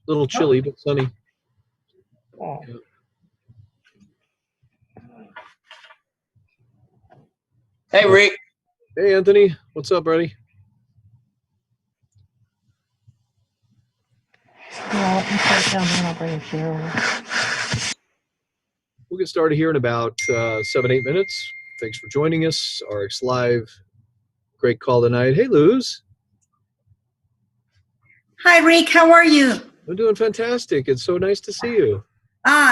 little chilly, but sunny. Oh. Yeah. Hey, Rick. Hey, Anthony. What's up, buddy? We'll get started here in about 7-8 minutes. Thanks for joining us. RX Live. Great call tonight. Hey, Luz. Hi, Rick. How are you? I'm doing fantastic. It's so nice to see you.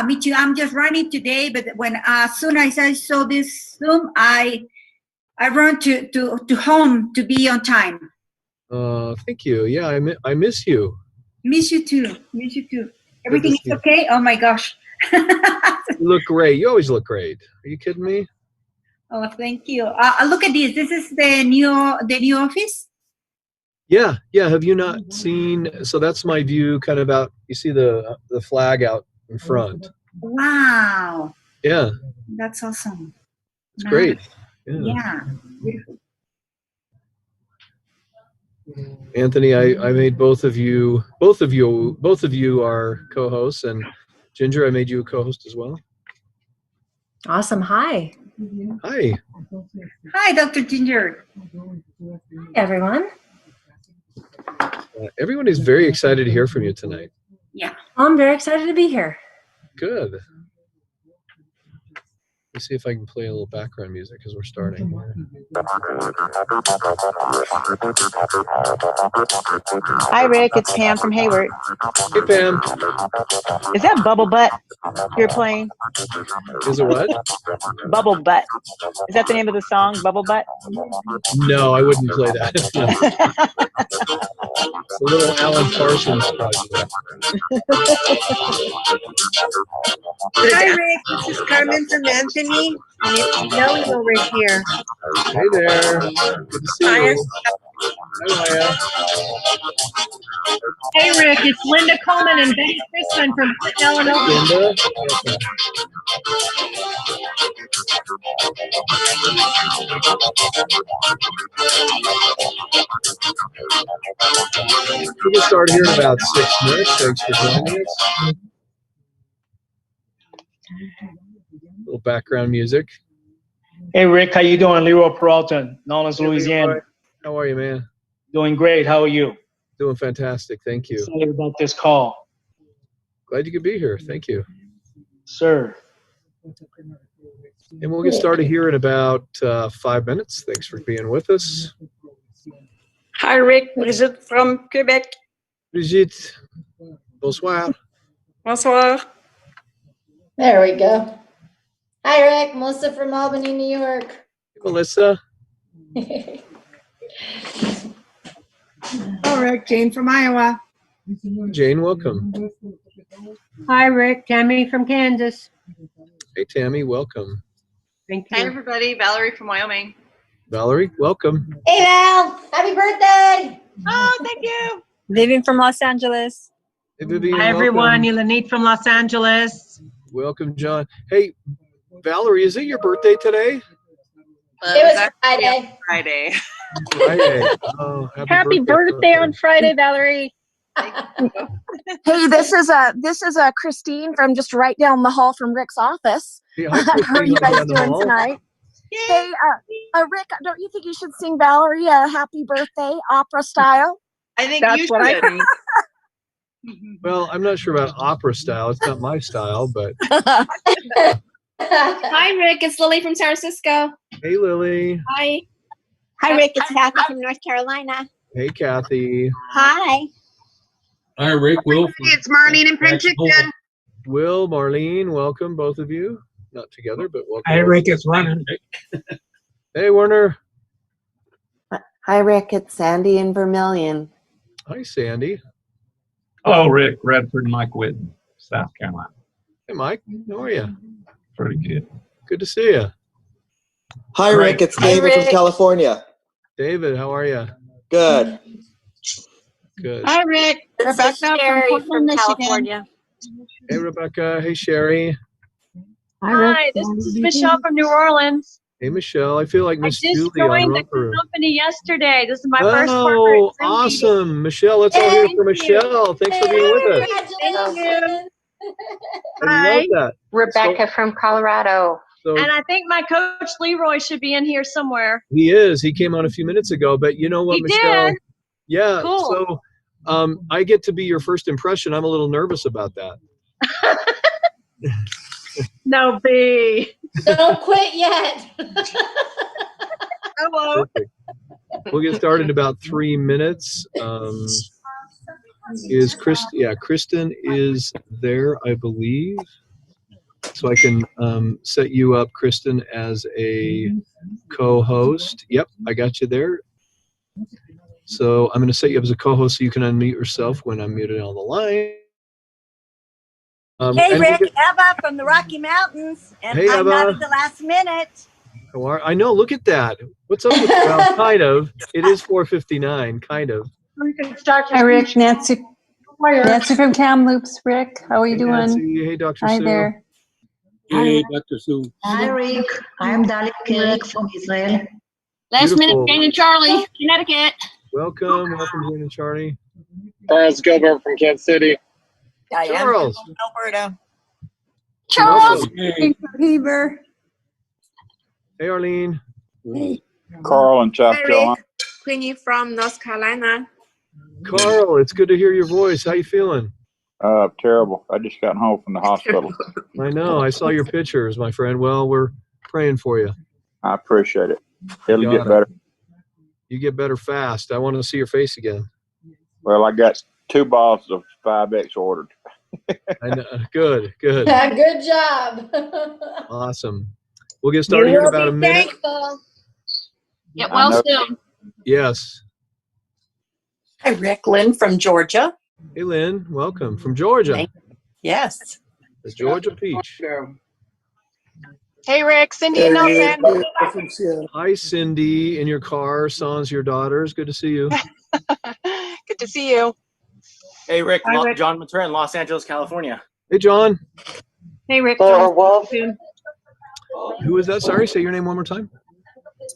Me too. I'm just running today, but when as soon as I saw this Zoom, I run to home to be on time. Thank you. Yeah, I miss you. Miss you too. Miss you too. Everything is okay? Oh my gosh. You look great. You always look great. Are you kidding me? Oh, thank you. Look at this. This is the new office. Yeah. Have you not seen? So that's my view, kind of out. You see the flag out in front. Wow. Yeah. That's awesome. It's great. Yeah. Beautiful. Anthony, I made both of you are co-hosts, and Ginger, I made you a co-host as well. Awesome. Hi. Hi. Hi, Dr. Ginger. Hey, everyone. Everyone is very excited to hear from you tonight. Yeah. I'm very excited to be here. Good. Let's see if I can play a little background music as we're starting. Hi, Rick. It's Pam from Hayward. Hey, Pam. Is that Bubble Butt you're playing? Is it what? Bubble Butt. Is that the name of the song, Bubble Butt? No, I wouldn't play that. It's a little Alan Parsons project. Hi, Rick. This is Carmen from Anthony. And it's Nelly over here. Hey there. Good to see you. Hi, Maya. Hey, Rick, it's Linda Coleman and Betty Chrisman from Illinois. Linda. We'll get started here in about 6 minutes. Thanks for joining us. A little background music. Hey, Rick. How you doing? Leroy Peralta, Nolens, Louisiana. How are you, man? Doing great. How are you? Doing fantastic. Thank you. Excited about this call. Glad you could be here. Thank you. Sir. And we'll get started here in about 5 minutes. Thanks for being with us. Hi, Rick. Brigitte from Quebec. Brigitte, bonsoir. Bonsoir. There we go. Hi, Rick. Melissa from Albany, New York. Hey, Melissa. Oh, Rick. Jane from Iowa. Jane, welcome. Hi, Rick. Tammy from Kansas. Hey, Tammy, welcome. Thank you. Hi, everybody. Valerie from Wyoming. Valerie, welcome. Hey, Val. Happy birthday. Oh, thank you. Vivian from Los Angeles. Hey, Vivian, Hi, everyone. welcome. Elanite from Los Angeles. Welcome, John. Hey, Valerie, is it your birthday today? It was Friday. Friday. Friday. Oh, Happy birthday on Friday, Valerie. Hey, this is Christine from just right down the hall from Rick's office. Hey, hi, How are you Christine, guys down the doing hall. tonight? Hey, Rick, don't you think you should sing Valerie a happy birthday, opera style? I think That's you what I should. think. Well, I'm not sure about opera style. It's not my style, but Hi, Rick. It's Lily from San Francisco. hey, Lily. Hi. Hi, Rick. It's Kathy from North Carolina. Hey, Kathy. Hi. Hi, Rick. Will. It's Marlene in Penticton. Will, Marlene, welcome, both of you. Not together, but welcome. Hi, Rick. It's Werner. Hey, Werner. Hi, Rick. It's Sandy in Vermilion. Hi, Sandy. Hello, Rick. Redford, Mike Whitten, South Carolina. Hey, Mike. How are you? Pretty good. Good to see you. Hi, Rick. It's David from California. David, how are you? Good. Good. Hi, Rick. Rebecca from California. Hey, Rebecca. Hey, Sherry. Hi, Rick. Hi, this is Michelle from New Orleans. Hey, Michelle. I feel like I Miss just Julie on joined the Romper Room. company yesterday. This is my first corporate Oh, Zoom meeting. awesome. Michelle, let's all hear Thank for you. Michelle. Thanks for being with us. Thank you. I love that. Rebecca from Colorado. So And I think my coach Leroy should be in here somewhere. he is. He came on a few minutes ago, but you know what, He Michelle? did? Yeah. Cool. So I get to be your first impression. I'm a little nervous about that. No, B. Don't quit yet. Hello. Perfect. We'll get started in about 3 minutes. Is Kristen is there, I believe. So I can set you up, Kristen, as a co-host. Yep, I got you there. So I'm going to set you up as a co-host so you can unmute yourself when I'm muted on the line. Hey, Rick, Eva from the Rocky Mountains, and Hey, I'm not Eva. at the last minute. How are? I know. Look at that. What's up with well, kind of. It is 4:59, kind of. Hi, Rick. Nancy from Kamloops. Rick, how are you Hey, doing? Nancy. Hey, Dr. Hi Sue. there. Hey, Dr. Sue. Hi, Rick. I'm Dalit Kelik from Israel. Last minute, Beautiful. Jane and Charlie, Connecticut. Welcome, Jane and Charlie. Charles Gilbert from Kansas City. Diane Charles. from Alberta. Charles. Welcome. Heber. Hey, Arlene. Carl in South Hi, Carolina. Rick. Queenie from North Carolina. Carl, it's good to hear your voice. How you feeling? Terrible. I just got home from the hospital. I know. I saw your pictures, my friend. Well, we're praying for you. I appreciate it. It'll Got get it. better. You get better fast. I want to see your face again. Well, I got 2 bottles of 5X ordered. I know. Good, good. Good job. Awesome. We'll get started here in about a minute. Thankful. Get I well know. soon. Yes. Hi, Rick. Lynn from Georgia. Hey, Lynn. Welcome. From Georgia. Yes. The Georgia Peach. Hey, Rick. Cindy and Nelson. Hi, Cindy. In your car, sans your daughters. Good to see you. Good to see you. Hey, Rick. Hi, Rick. John Matern, Los Angeles, California. Hey, John. Hey, Rick. Laura Wolf. Who is that? Sorry, say your name one more time.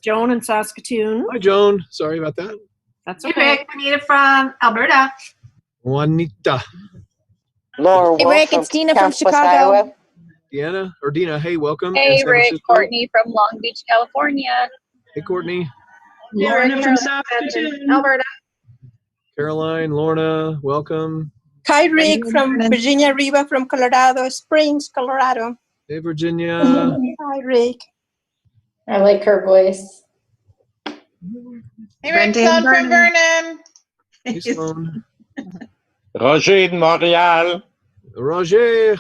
Joan in Saskatoon. Hi, Joan. Sorry about that. That's Hey, okay. Rick. Juanita from Alberta. Juanita. Laura Hey, Wolf Rick. from It's Dina from Southwest Chicago. Iowa. Deanna or Dina. Hey, welcome. Hey, in San Rick. Francisco. Courtney from Long Beach, California. Hey, Courtney. Lorna from Saskatoon, Alberta. Caroline, Lorna, welcome. Hi, Rick from Virginia Riva from Colorado Springs, Colorado. Hey, Virginia. Hi, Rick. I like her voice. Hey, Rick. Son from Vernon. Hey, Sloan. Roger de Montréal. Roger.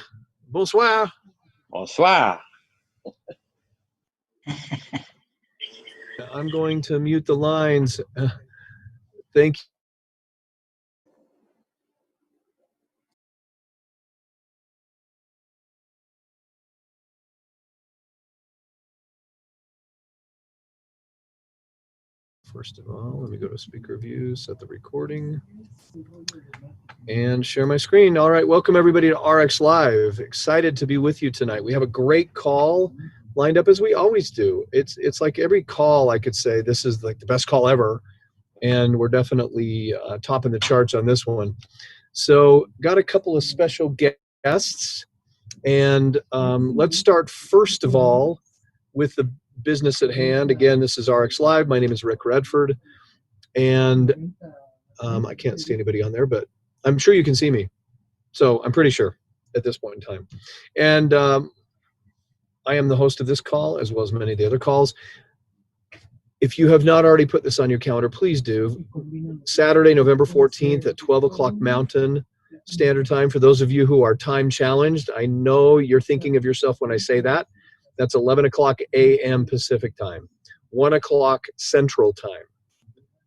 Bonsoir. Bonsoir. I'm going to mute the lines. Thank you. First of all, let me go to speaker view, set the recording, and share my screen. All right, welcome everybody to RX Live. Excited to be with you tonight. We have a great call lined up as we always do. It's like every call I could say this is like the best call ever, and we're definitely topping the charts on this one. So got a couple of special guests, and let's start first of all with the business at hand. Again, this is RX Live. My name is Rick Redford, and I can't see anybody on there, but I'm sure you can see me. So I'm pretty sure at this point in time. And I am the host of this call as well as many of the other calls. If you have not already put this on your calendar, please do. Saturday, November 14th at 12 o'clock Mountain Standard Time. For those of you who are time challenged, I know you're thinking of yourself when I say that. That's 11 o'clock a.m. Pacific Time, 1 o'clock Central Time,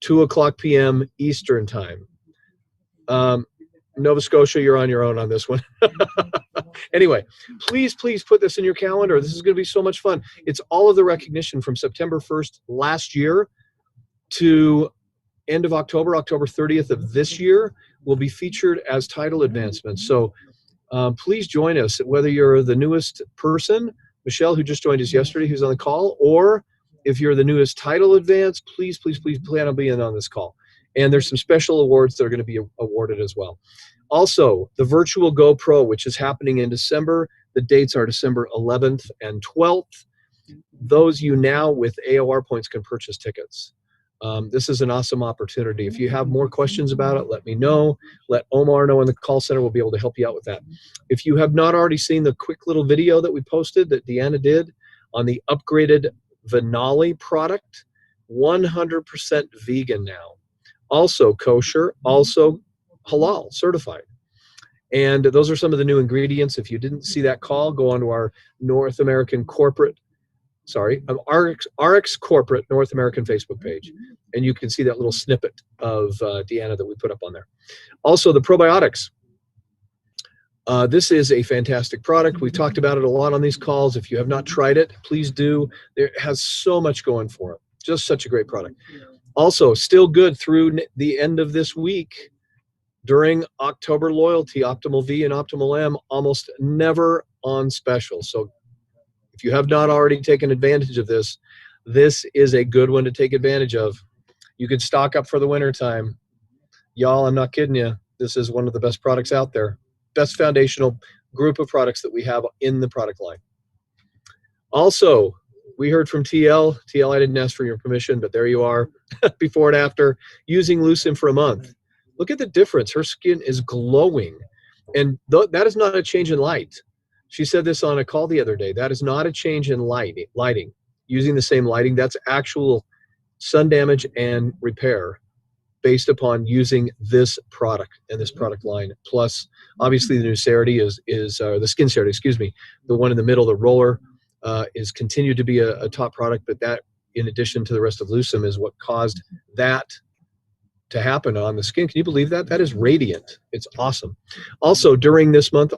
2 o'clock p.m. Eastern Time. Nova Scotia, you're on your own on this one. Anyway, please put this in your calendar. This is going to be so much fun. It's all of the recognition from September 1st last year to end of October 30th of this year will be featured as title advancements. So please join us, whether you're the newest person Michelle, who just joined us yesterday, who's on the call, or if you're the newest title advance, please plan on being on this call. And there's some special awards that are going to be awarded as well. Also, the virtual GoPro, which is happening in December. The dates are December 11th and 12th. Those you now with AOR points can purchase tickets. This is an awesome opportunity. If you have more questions about it, let me know. Let Omar know in the call center. We'll be able to help you out with that. If you have not already seen the quick little video that we posted that Deanna did on the upgraded Vinali product, 100% vegan now. Also kosher, also halal certified. And those are some of the new ingredients. If you didn't see that call, go on to our North American corporate, RX Corporate North American Facebook page, and you can see that little snippet of Deanna that we put up on there. Also, the probiotics. This is a fantastic product. We've talked about it a lot on these calls. If you have not tried it, please do. It has so much going for it. Just such a great product. Also, still good through the end of this week. During October Loyalty, Optimal V and Optimal M, almost never on special. So if you have not already taken advantage of this, this is a good one to take advantage of. You can stock up for the winter time. Y'all, I'm not kidding you. This is one of the best products out there. Best foundational group of products that we have in the product line. Also, we heard from TL. TL, I didn't ask for your permission, but there you are. Before and after, using Lucin for a month. Look at the difference. Her skin is glowing. And that is not a change in light. She said this on a call the other day. That is not a change in lighting. Using the same lighting, that's actual sun damage and repair based upon using this product and this product line. Plus, obviously, the new Cerity is the Skin Cerity, excuse me. The one in the middle, the roller, is continued to be a top product, but that, in addition to the rest of Lucin, is what caused that to happen on the skin. Can you believe that? That is radiant. It's awesome. Also, during this month,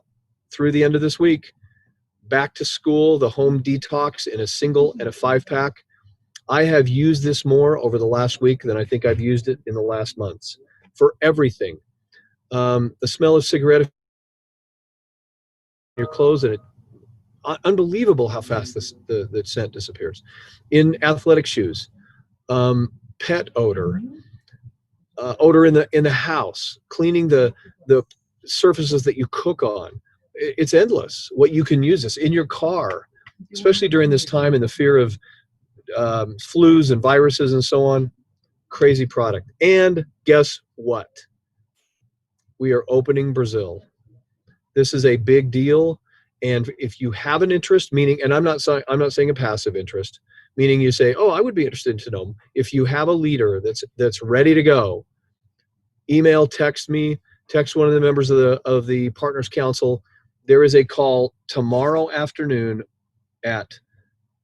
through the end of this week, back to school, the home detox in a single and a 5-pack. I have used this more over the last week than I think I've used it in the last months for everything. The smell of cigarette in your clothes, and unbelievable how fast the scent disappears. In athletic shoes, pet odor, odor in the house, cleaning the surfaces that you cook on. It's endless what you can use this in your car, especially during this time and the fear of flus and viruses and so on. Crazy product. And guess what? We are opening Brazil. This is a big deal. And if you have an interest, meaning, and I'm not saying a passive interest, meaning you say, oh, I would be interested to know. If you have a leader that's ready to go, email, text me, text one of the members of the Partners Council. There is a call tomorrow afternoon at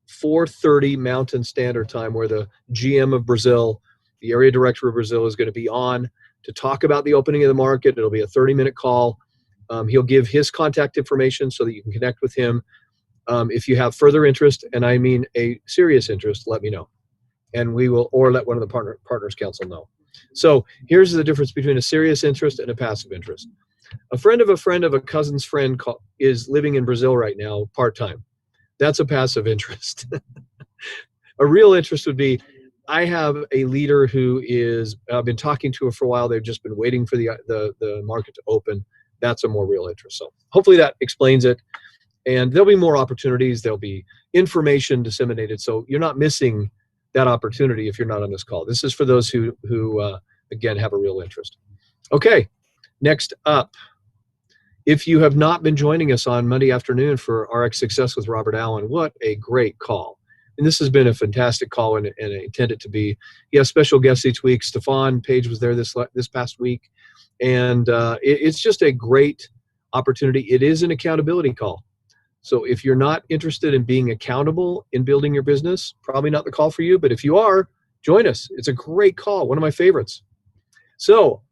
4:30 Mountain Standard Time where the GM of Brazil, the area director of Brazil, is going to be on to talk about the opening of the market. It'll be a 30-minute call. He'll give his contact information so that you can connect with him. If you have further interest, and I mean a serious interest, let me know. And we will, or let one of the Partners Council know. So here's the difference between a serious interest and a passive interest. A friend of a cousin's friend is living in Brazil right now, part-time. That's a passive interest. A real interest would be, I have a leader who is, I've been talking to her for a while. They've just been waiting for the market to open. That's a more real interest. So hopefully that explains it. And there'll be more opportunities. There'll be information disseminated. So you're not missing that opportunity if you're not on this call. This is for those who again, have a real interest. Okay, next up. If you have not been joining us on Monday afternoon for RX Success with Robert Allen, what a great call. And this has been a fantastic call, and I intend it to be. He has special guests each week. Stefan Page was there this past week. And it's just a great opportunity. It is an accountability call. So if you're not interested in being accountable in building your business, probably not the call for you. But if you are, join us. It's a great call, one of my favorites. So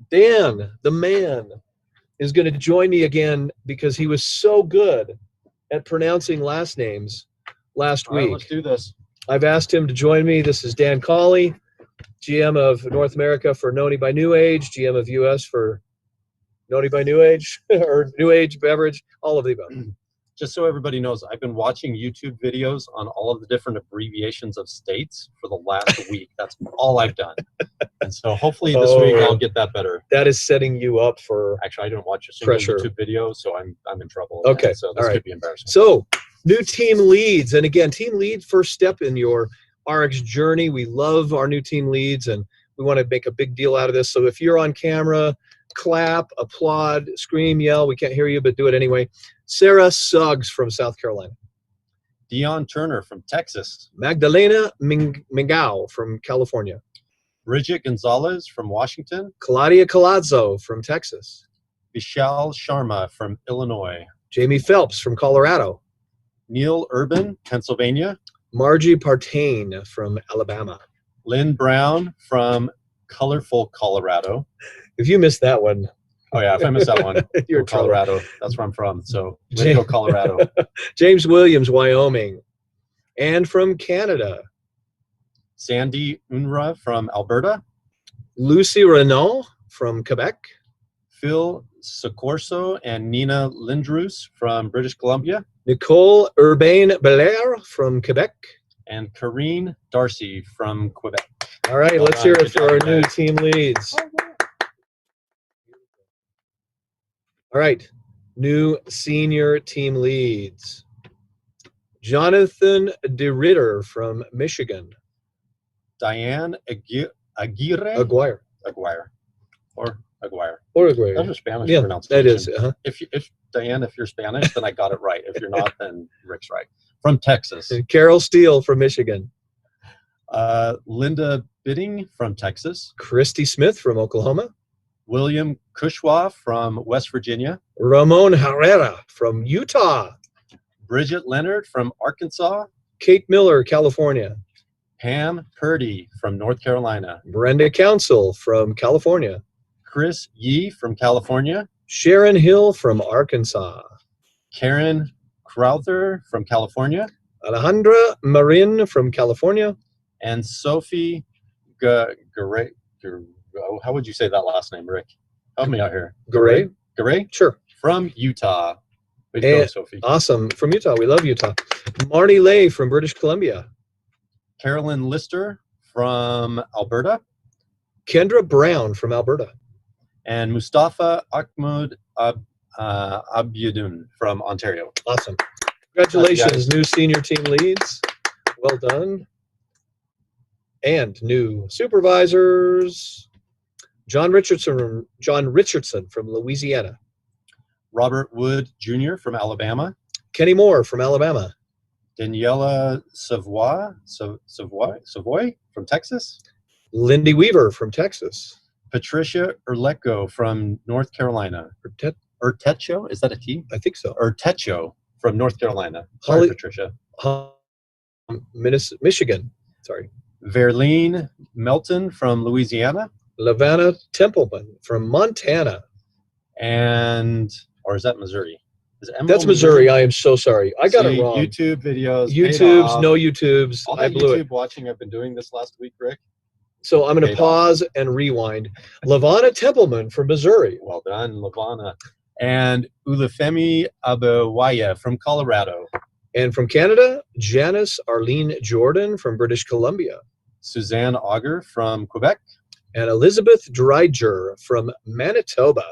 Dan, the man, is going to join me again because he was so good at pronouncing last names last week. All right, let's do this. I've asked him to join me. This is Dan Cawley, GM of North America for Noni by New Age, GM of US for Noni by New Age, or New Age Beverage, all of the above. just so everybody knows, I've been watching YouTube videos on all of the different abbreviations of states for the last week. That's all I've done. And so hopefully this week I'll get that better. That is setting you up for Actually, I didn't watch a single pressure. YouTube video, so I'm in trouble. Okay. So this could be embarrassing. So new team leads. And again, team lead, first step in your RX journey. We love our new team leads, and we want to make a big deal out of this. So if you're on camera, clap, applaud, scream, yell. We can't hear you, but do it anyway. Sarah Suggs from South Carolina. Dion Turner from Texas. Magdalena Mingao from California. Bridget Gonzalez from Washington. Claudia Colazzo from Texas. Vishal Sharma from Illinois. Jamie Phelps from Colorado. Neil Urban, Pennsylvania. Margie Partain from Alabama. Lynn Brown from colorful Colorado. If you missed that one. Oh yeah, if I missed that one, you're in Colorado. That's where I'm from. So let's go Colorado. James Williams, Wyoming. And from Canada. Sandy Unra from Alberta. Lucy Renault from Quebec. Phil Socorso and Nina Lindrus from British Columbia. Nicole Urbain-Belair from Quebec. And Karine Darcy from Quebec. All right, let's hear it for our new team leads. All right, new senior team leads. Jonathan DeRitter from Michigan. Diane Aguirre. Aguirre. Or Aguirre. That's a Spanish yeah, pronunciation. that is. If Diane, if you're Spanish, then I got it right. If you're not, then Rick's right. From Texas. Carol Steele from Michigan. Linda Bidding from Texas. Christy Smith from Oklahoma. William Kushwa from West Virginia. Ramon Herrera from Utah. Bridget Leonard from Arkansas. Kate Miller, California. Pam Purdy from North Carolina. Brenda Council from California. Chris Yee from California. Sharon Hill from Arkansas. Karen Crowther from California. Alejandra Marin from California. And Sophie how would you say that last name, Rick? Help me out here. Garay? Garay? Sure. From Utah. Way to go, Sophie. Awesome. From Utah. We love Utah. Marnie Lay from British Columbia. Carolyn Lister from Alberta. Kendra Brown from Alberta. And Mustafa Ahmed Abyadun from Ontario. Awesome. Congratulations, new senior team leads. Well done. And new supervisors. John Richardson from Louisiana. Robert Wood Jr. from Alabama. Kenny Moore from Alabama. Daniela Savoy from Texas. Lindy Weaver from Texas. Patricia Urleco from North Carolina. Urtecho? Is that a T? I think so. Urtecho from North Carolina. Sorry, Patricia. Michigan. Sorry. Verlene Melton from Louisiana. Lavanna Templeman from Montana. Or is that Missouri? That's Missouri. I am so sorry. I got it wrong. YouTube videos. YouTubes, no YouTubes. I blew it. YouTube watching I've been doing this last week, Rick. So I'm going to pause and rewind. Lavanna Templeman from Missouri. Well done, Lavanna. And Ulufemi Abewaya from Colorado. And from Canada, Janice Arlene Jordan from British Columbia. Suzanne Auger from Quebec. And Elizabeth Dreiger from Manitoba.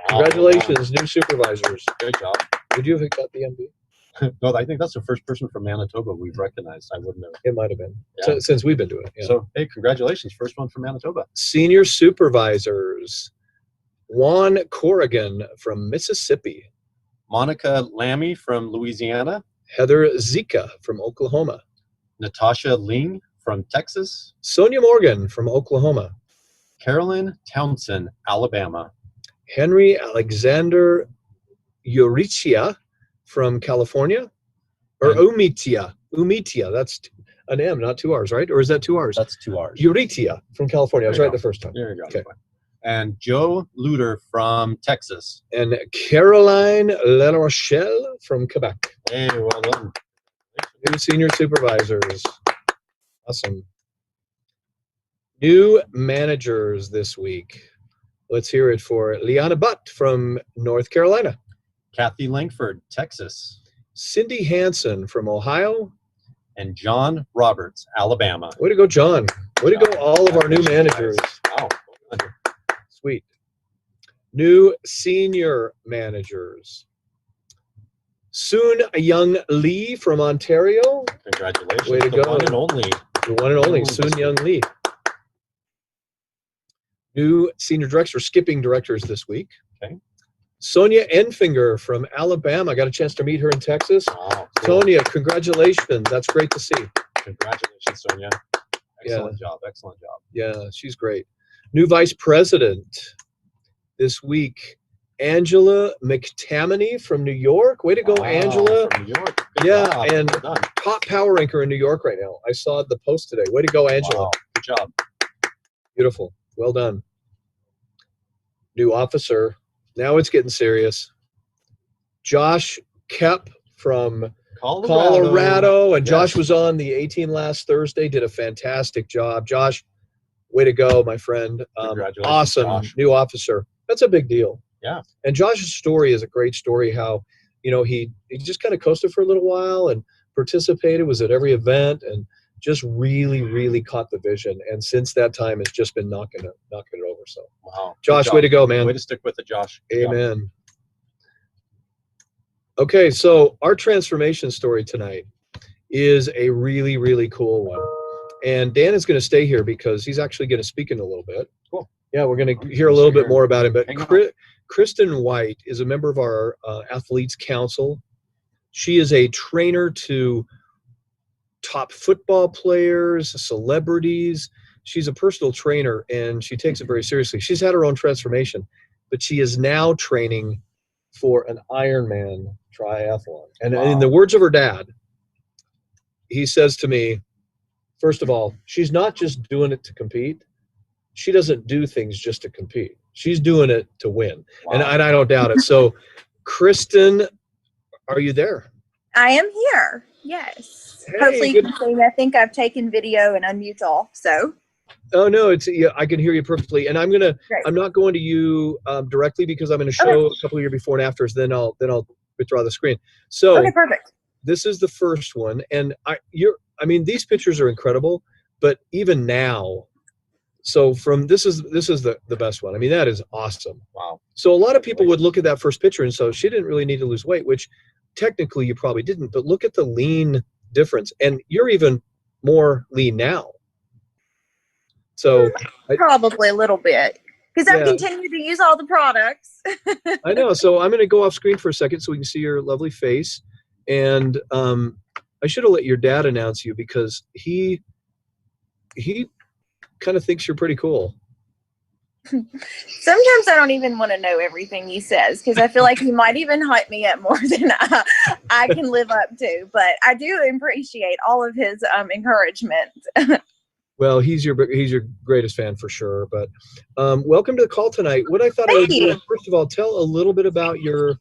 Congratulations, new supervisors. Great job. Would you have got the MB? No, I think that's the first person from Manitoba we've recognized. I wouldn't have. It might have been. Yeah. Since we've been doing it. Yeah. So, hey, congratulations. First one from Manitoba. Senior supervisors. Juan Corrigan from Mississippi. Monica Lammy from Louisiana. Heather Zika from Oklahoma. Natasha Ling from Texas. Sonia Morgan from Oklahoma. Carolyn Townsend, Alabama. Henry Alexander Urichia from California. Or Umitia. That's an M, not two R's, right? Or is that two R's? That's two R's. Uritia from California. I was right the first time. There you go. Okay. And Joe Luter from Texas. And Caroline LaRochelle from Quebec. Hey, well done. New senior supervisors. Awesome. New managers this week. Let's hear it for Liana Butt from North Carolina. Kathy Langford, Texas. Cindy Hansen from Ohio. And John Roberts, Alabama. Way to go, John. Way to go, all of our new managers. Wow. Sweet. New senior managers. Soon Young Lee from Ontario. Congratulations. Way to the go. One and only. The one and only, Soon Young Lee. New senior director, skipping directors this week. Okay. Sonia Enfinger from Alabama. I got a chance to meet her in Texas. Wow, cool. Sonia, congratulations. That's great to see. Congratulations, Sonia. Excellent job. Excellent job. Yeah, she's great. New vice president this week, Angela McTammany from New York. Way to go, Angela. From New York. Good Yeah, job. and Well done. top power anchor in New York right now. I saw the post today. Way to go, Angela. Wow. Good job. Beautiful. Well done. New officer. Now it's getting serious. Josh Kep from Colorado. And Josh was on the 18 last Thursday, did a fantastic job. Josh, way to go, my friend. Congratulations, Awesome. Josh. New officer. That's a big deal. Yeah. And Josh's story is a great story, how, you know, he just kind of coasted for a little while and participated, was at every event, and just really, really caught the vision. And since that time, has just been knocking it over. So, Wow. Josh, way to go, man. Way to stick with it, Josh. Good job. Amen. Okay, so our transformation story tonight is a really, really cool one. And Dan is going to stay here because he's actually going to speak in a little bit. Cool. Yeah, we're going to hear a little bit more about him. But Kristen White is a member of our Athletes Council. She is a trainer to top football players, celebrities. She's a personal trainer, and she takes it very seriously. She's had her own transformation, but she is now training for an Ironman triathlon. And in the words of her dad, he says to me, first of all, she's not just doing it to compete. She doesn't do things just to compete. She's doing it to win. Wow. And I don't doubt it. So, Kristen, are you there? I am here. Yes. Hey, hopefully you can see me. I think I've taken video and unmute all. So. Oh no, it's I can hear you perfectly. And I'm not going to you directly because I'm going to show a couple of your before and afters. Then I'll withdraw the screen. So okay, perfect. This is the first one, and I mean these pictures are incredible. But even now, so from this is the best one. I mean that is awesome. Wow. So a lot of people would look at that first picture and so she didn't really need to lose weight, which technically you probably didn't. But look at the lean difference, and you're even more lean now. So probably a little bit because I've continued to use all the products. I know. So I'm going to go off screen for a second so we can see your lovely face. And I should have let your dad announce you because he kind of thinks you're pretty cool. Sometimes I don't even want to know everything he says because I feel like he might even hype me up more than I can live up to. But I do appreciate all of his encouragement. Well, he's your greatest fan for sure. But welcome to the call tonight. What I thought I would do is, first of all, tell a little bit about your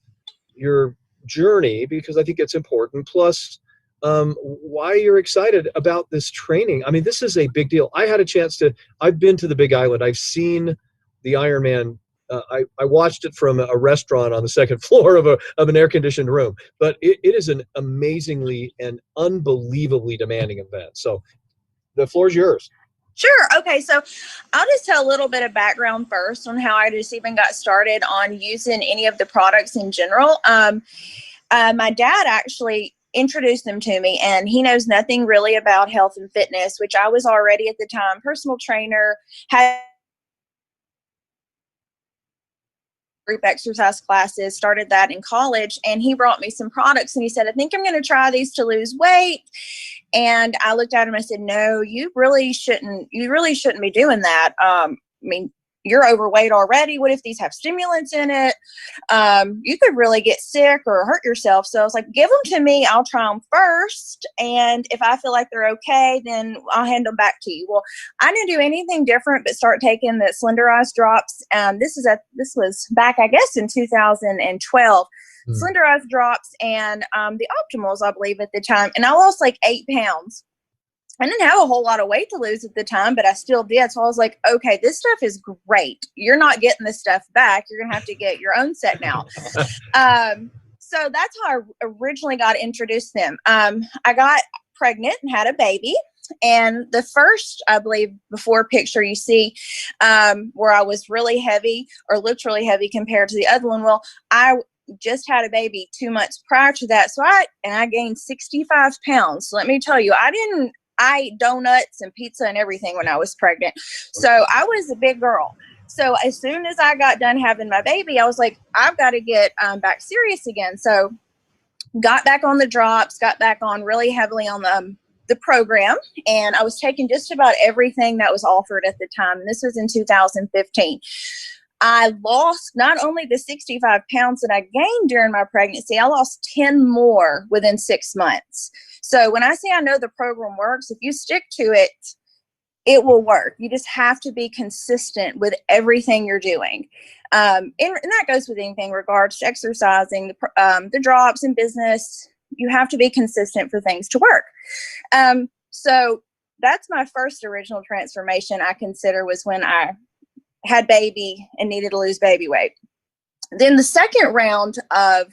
journey because I think it's important. Plus, why you're excited about this training. I mean, this is a big deal. I had a chance I've been to the Big Island. I've seen the Ironman. I watched it from a restaurant on the second floor of an air-conditioned room. But it is an amazingly and unbelievably demanding event. So the floor is yours. Sure. Okay. So I'll just tell a little bit of background first on how I just even got started on using any of the products in general. My dad actually introduced them to me, and he knows nothing really about health and fitness, which I was already at the time personal trainer, had group exercise classes, started that in college, and he brought me some products and he said, I think I'm going to try these to lose weight. And I looked at him, I said, no, you really shouldn't be doing that. I mean, you're overweight already. What if these have stimulants in it? You could really get sick or hurt yourself. So I was like, give them to me. I'll try them first. And if I feel like they're okay, then I'll hand them back to you. Well, I didn't do anything different but start taking the Slenderized drops. This was back, I guess, in 2012. Slenderized drops and the Optimals, I believe, at the time. And I lost like 8 pounds. I didn't have a whole lot of weight to lose at the time, but I still did. So I was like, okay, this stuff is great. You're not getting this stuff back. You're going to have to get your own set now. So So that's how I originally got introduced to them. I got pregnant and had a baby. And the first, I believe, before picture you see where I was really heavy or looked really heavy compared to the other one. Well, I just had a baby 2 months prior to that. So I gained 65 pounds. So let me tell you, I ate donuts and pizza and everything when I was pregnant. So I was a big girl. So as soon as I got done having my baby, I was like, I've got to get back serious again. So got back on the drops, got back on really heavily on the program, and I was taking just about everything that was offered at the time. And this was in 2015. I lost not only the 65 pounds that I gained during my pregnancy, I lost 10 more within 6 months. So when I say I know the program works, if you stick to it, it will work. You just have to be consistent with everything you're doing. And that goes with anything in regards to exercising, the drops in business. You have to be consistent for things to work. So that's my first original transformation I consider was when I had baby and needed to lose baby weight. Then the second round of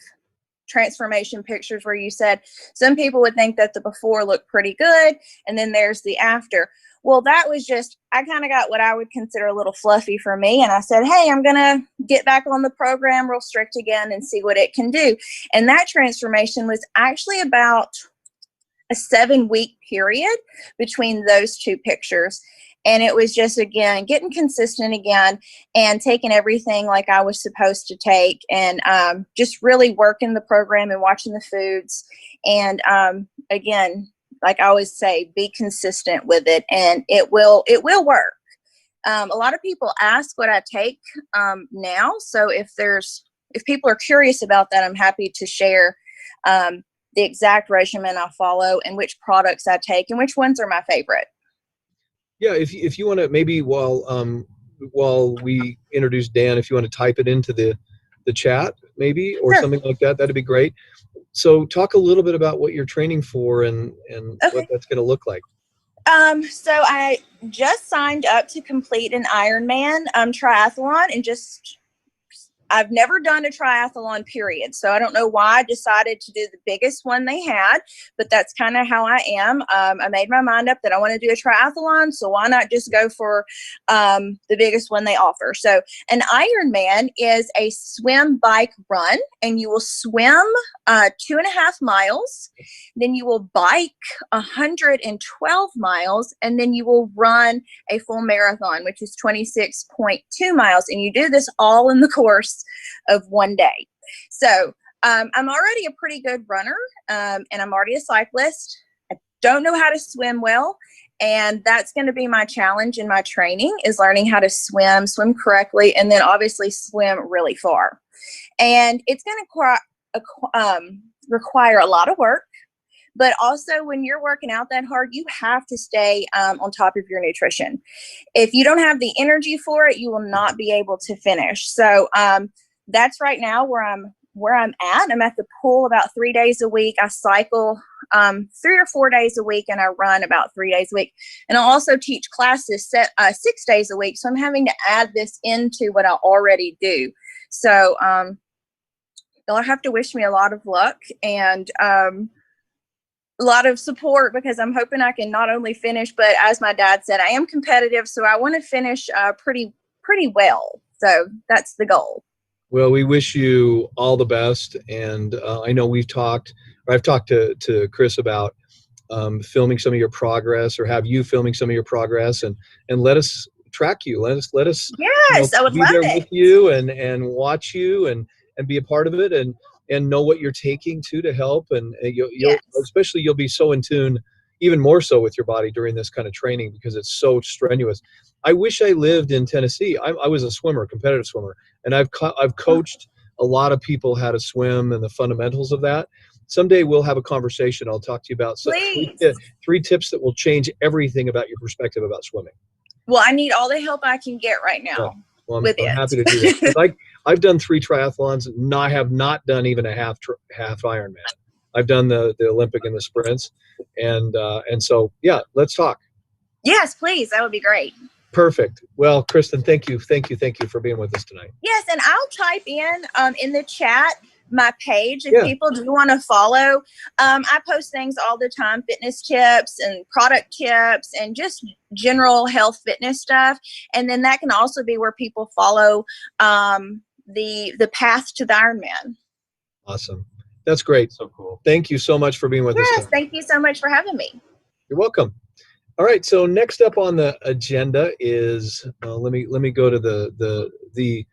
transformation pictures where you said some people would think that the before looked pretty good and then there's the after. Well, that was just, I kind of got what I would consider a little fluffy for me. And I said, hey, I'm going to get back on the program real strict again and see what it can do. And that transformation was actually about a 7-week period between those two pictures. And it was just, again, getting consistent again and taking everything like I was supposed to take and just really working the program and watching the foods. And again, like I always say, be consistent with it and it will work. A lot of people ask what I take now. So if people are curious about that, I'm happy to share the exact regimen I follow and which products I take and which ones are my favorite. Yeah, if you want to, maybe while we introduce Dan, if you want to type it into the chat maybe or Sure. something like that, that'd be great. So talk a little bit about what you're training for and Okay. what that's going to look like. So I just signed up to complete an Ironman triathlon and I've never done a triathlon period. So I don't know why I decided to do the biggest one they had, but that's kind of how I am. I made my mind up that I want to do a triathlon. So why not just go for the biggest one they offer? So an Ironman is a swim, bike, run, and you will swim 2.5 miles. Then you will bike 112 miles, and then you will run a full marathon, which is 26.2 miles. And you do this all in the course of one day. So I'm already a pretty good runner, and I'm already a cyclist. I don't know how to swim well, and that's going to be my challenge in my training is learning how to swim correctly, and then obviously swim really far. And it's going to require a lot of work. But also when you're working out that hard, you have to stay on top of your nutrition. If you don't have the energy for it, you will not be able to finish. So that's right now where I'm at. I'm at the pool about 3 days a week. I cycle 3 or 4 days a week, and I run about 3 days a week. And I also teach classes 6 days a week. So I'm having to add this into what I already do. So you'll have to wish me a lot of luck and a lot of support because I'm hoping I can not only finish, but as my dad said, I am competitive. So I want to finish pretty well. So that's the goal. Well, we wish you all the best. And I know I've talked to Chris about filming some of your progress or have you filming some of your progress and let us track you. Let us yes, I would be love there it. with you and watch you and be a part of it and know what you're taking to help. And especially you'll be so in tune, even more so with your body during this kind of training because it's so strenuous. I wish I lived in Tennessee. I was a swimmer, competitive swimmer, and I've coached a lot of people how to swim and the fundamentals of that. Someday we'll have a conversation. I'll talk to you about three tips that will change everything about your perspective about swimming. Well, I need all the help I can get right now. Yeah. Well, I'm happy to do that. I've done 3 triathlons, and I have not done even a half Ironman. I've done the Olympic and the sprints, and so yeah, let's talk. Yes, please. That would be great. Perfect. Well, Kristen, thank you for being with us tonight. Yes, and I'll type in the chat my page if Yeah. people do want to follow. I post things all the time, fitness tips and product tips and just general health fitness stuff. And then that can also be where people follow the path to the Ironman. Awesome. That's great. So cool. Thank you so much for being with us. Yes, thank you so much for having me. You're welcome. All right. So next up on the agenda is let me go to the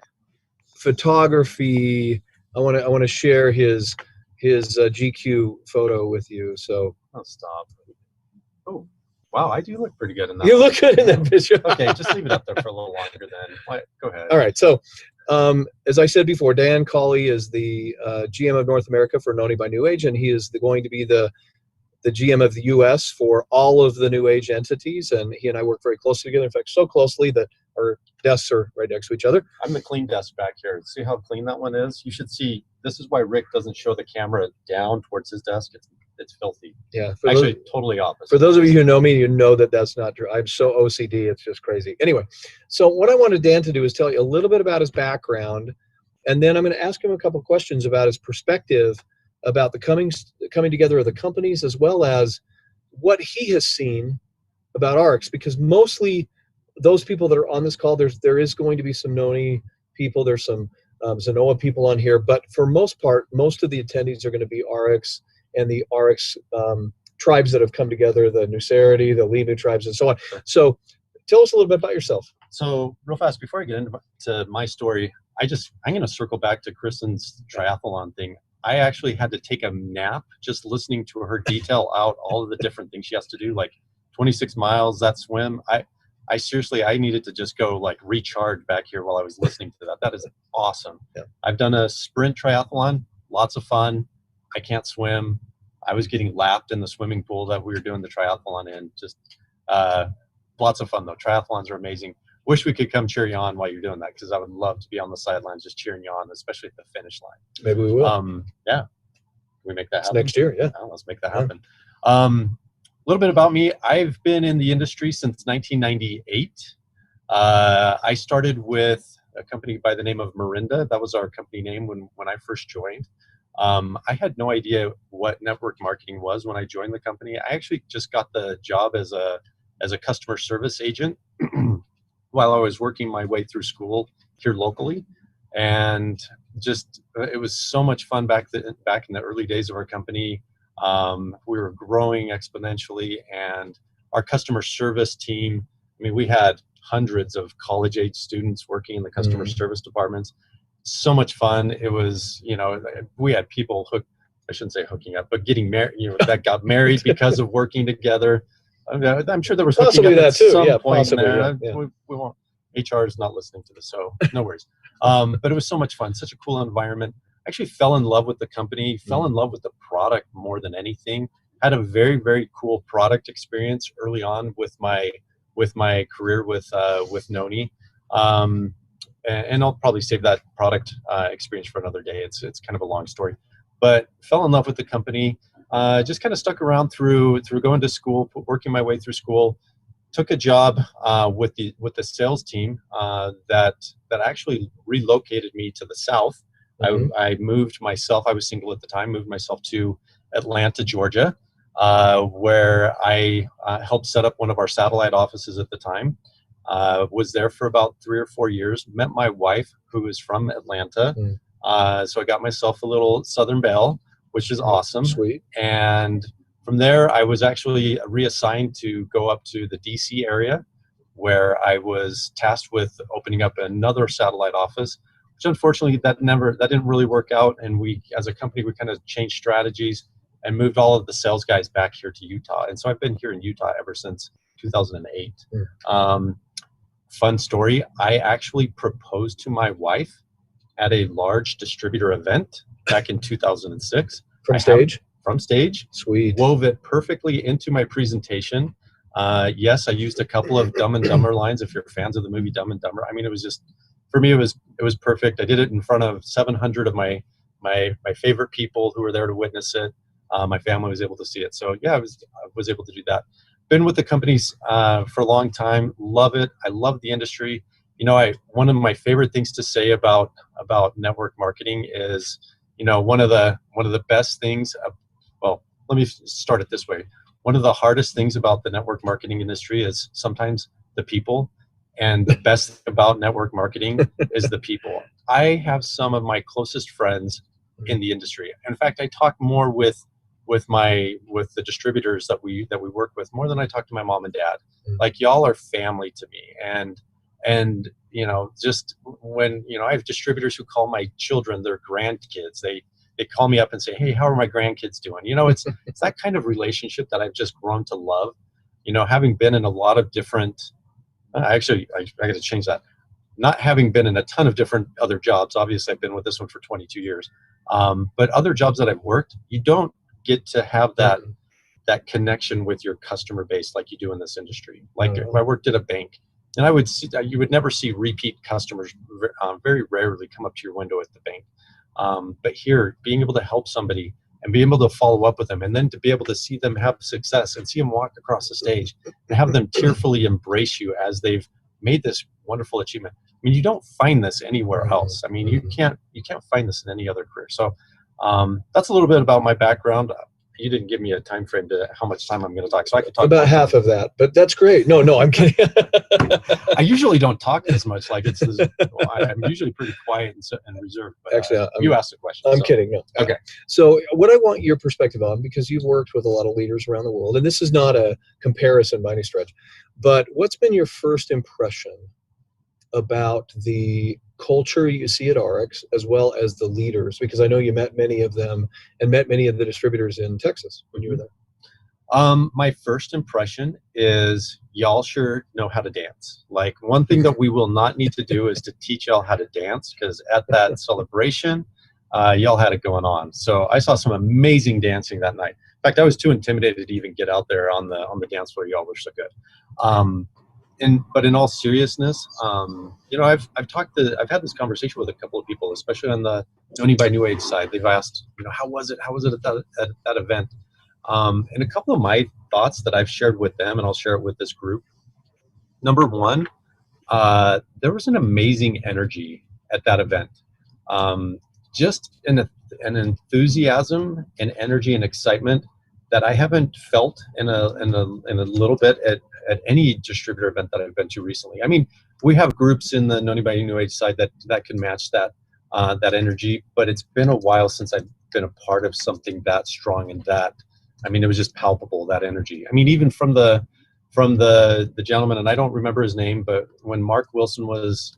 photography. I want to share his GQ photo with you. So stop. Oh, wow, I do look pretty good in that. You look good in that picture. Okay, just leave it up there for a little longer then. Go ahead. All right. So as I said before, Dan Cawley is the GM of North America for Noni by New Age, and he is going to be the GM of the U.S. for all of the New Age entities, and he and I work very closely together. In fact, so closely that our desks are right next to each other. I'm the clean desk back here. See how clean that one is? You should see. This is why Rick doesn't show the camera down towards his desk. It's filthy. Yeah. Actually, totally opposite. For those of you who know me, you know that that's not true. I'm so OCD, it's just crazy. Anyway, so what I wanted Dan to do is tell you a little bit about his background, and then I'm going to ask him a couple questions about his perspective about the coming together of the companies, as well as what he has seen about ARCS, because mostly those people that are on this call, there is going to be some Noni people, there's some Zenoa people on here, but for most part, most of the attendees are going to be RX and the RX tribes that have come together, the Nucerity, the Limu tribes, and so on. So tell us a little bit about yourself. So real fast, before I get into my story, I'm going to circle back to Kristen's triathlon thing. I actually had to take a nap just listening to her detail out all of the different things she has to do, like 26 miles, that swim. I seriously, I needed to just go like recharge back here while I was listening to that. That is awesome. Yeah. I've done a sprint triathlon, lots of fun. I can't swim. I was getting lapped in the swimming pool that we were doing the triathlon in. Just lots of fun though. Triathlons are amazing. Wish we could come cheer you on while you're doing that, because I would love to be on the sidelines just cheering you on, especially at the finish line. Maybe we will. Yeah. Can we make that happen? Next year, yeah. Let's make that happen. A little bit about me. I've been in the industry since 1998. I started with a company by the name of Mirinda. That was our company name when I first joined. I had no idea what network marketing was when I joined the company. I actually just got the job as a customer service agent while I was working my way through school here locally, and just it was so much fun back in the early days of our company. We were growing exponentially, and our customer service team, I mean, we had hundreds of college-age students working in the customer service departments. So much fun. It was, we had people I shouldn't say hooking up, but getting married, that got married because of working together. I'm sure there was possibly hooking up that too. some Yeah, point possibly. there. Yeah. We won't. HR is not listening to this, so no worries. But it was so much fun, such a cool environment. I actually fell in love with the company, fell in love with the product more than anything. Had a very, very cool product experience early on with my career with Noni. And I'll probably save that product experience for another day. It's kind of a long story, but fell in love with the company. Just kind of stuck around through going to school, working my way through school. Took a job with the sales team that actually relocated me to the south. I moved myself. I was single at the time. Moved myself to Atlanta, Georgia, where I helped set up one of our satellite offices at the time. Was there for about 3 or 4 years. Met my wife, who is from Atlanta. So I got myself a little Southern Belle, which is awesome. Sweet. And from there, I was actually reassigned to go up to the DC area, where I was tasked with opening up another satellite office, which unfortunately that didn't really work out. And we, as a company, we kind of changed strategies and moved all of the sales guys back here to Utah. And so I've been here in Utah ever since 2008. Fun story. I actually proposed to my wife at a large distributor event back in 2006. From stage. Sweet. Wove it perfectly into my presentation. Yes, I used a couple of Dumb and Dumber lines. If you're fans of the movie Dumb and Dumber, I mean, it was just, for me, it was perfect. I did it in front of 700 of my favorite people who were there to witness it. My family was able to see it. So yeah, I was able to do that. Been with the companies for a long time. Love it. I love the industry. One of my favorite things to say about network marketing is you know, one of the best things, well, let me start it this way. One of the hardest things about the network marketing industry is sometimes the people, and the best thing about network marketing is the people. I have some of my closest friends in the industry. In fact, I talk more with the distributors that we work with more than I talk to my mom and dad. Like, y'all are family to me. And you know, just when, you know, I have distributors who call my children their grandkids. They call me up and say, hey, how are my grandkids doing? You know, it's that kind of relationship that I've just grown to love. You know, having been in a lot of different, I got to change that. Not having been in a ton of different other jobs. Obviously, I've been with this one for 22 years. But other jobs that I've worked, you don't get to have that connection with your customer base like you do in this industry. Like, if I worked at a bank, and you would never see repeat customers, very rarely come up to your window at the bank. But here, being able to help somebody and be able to follow up with them, and then to be able to see them have success and see them walk across the stage and have them tearfully embrace you as they've made this wonderful achievement. I mean, you don't find this anywhere else. I mean, you can't find this in any other career. So that's a little bit about my background. You didn't give me a time frame to how much time I'm going to talk, so I could talk about half of that, but that's great. No, I'm kidding. I usually don't talk as much. Like, I'm usually pretty quiet and reserved. But actually, you asked a question. I'm kidding. No. Okay. So what I want your perspective on, because you've worked with a lot of leaders around the world, and this is not a comparison by any stretch, but what's been your first impression about the culture you see at RX, as well as the leaders? Because I know you met many of them and met many of the distributors in Texas when you were there. My first impression is y'all sure know how to dance. Like, one thing that we will not need to do is to teach y'all how to dance, because at that celebration, y'all had it going on. So I saw some amazing dancing that night. In fact, I was too intimidated to even get out there on the dance floor. Y'all were so good. But in all seriousness, you know, I've had this conversation with a couple of people, especially on the Donny by New Age side. They've asked, you know, how was it at that event? And a couple of my thoughts that I've shared with them, and I'll share it with this group. Number one, there was an amazing energy at that event. Just an enthusiasm and energy and excitement that I haven't felt in a little bit at any distributor event that I've been to recently. I mean, we have groups in the Noni by New Age side that can match that energy, but it's been a while since I've been a part of something that strong and that, I mean, it was just palpable, that energy. I mean, even from the gentleman, and I don't remember his name, but when Mark Wilson was